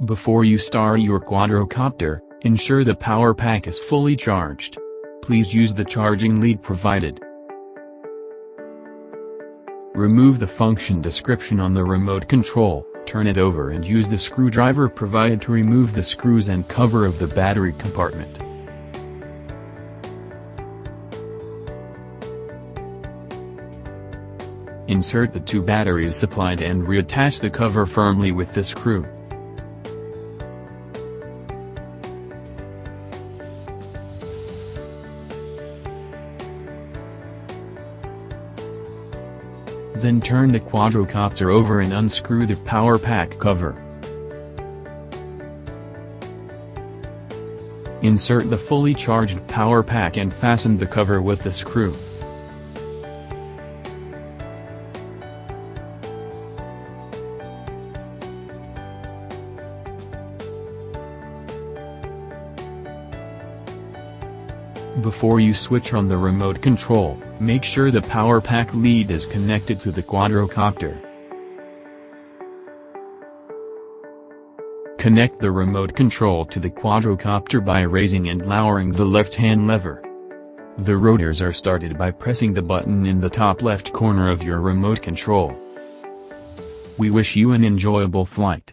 Before you start your quadrocopter, ensure the power pack is fully charged. Please use the charging lead provided. Remove the function description on the remote control, turn it over and use the screwdriver provided to remove the screws and cover of the battery compartment. Insert the two batteries supplied and reattach the cover firmly with the screw. Then turn the quadrocopter over and unscrew the power pack cover. Insert the fully charged power pack and fasten the cover with the screw. Before you switch on the remote control, make sure the power pack lead is connected to the quadrocopter. Connect the remote control to the quadrocopter by raising and lowering the left-hand lever. The rotors are started by pressing the button in the top left corner of your remote control. We wish you an enjoyable flight.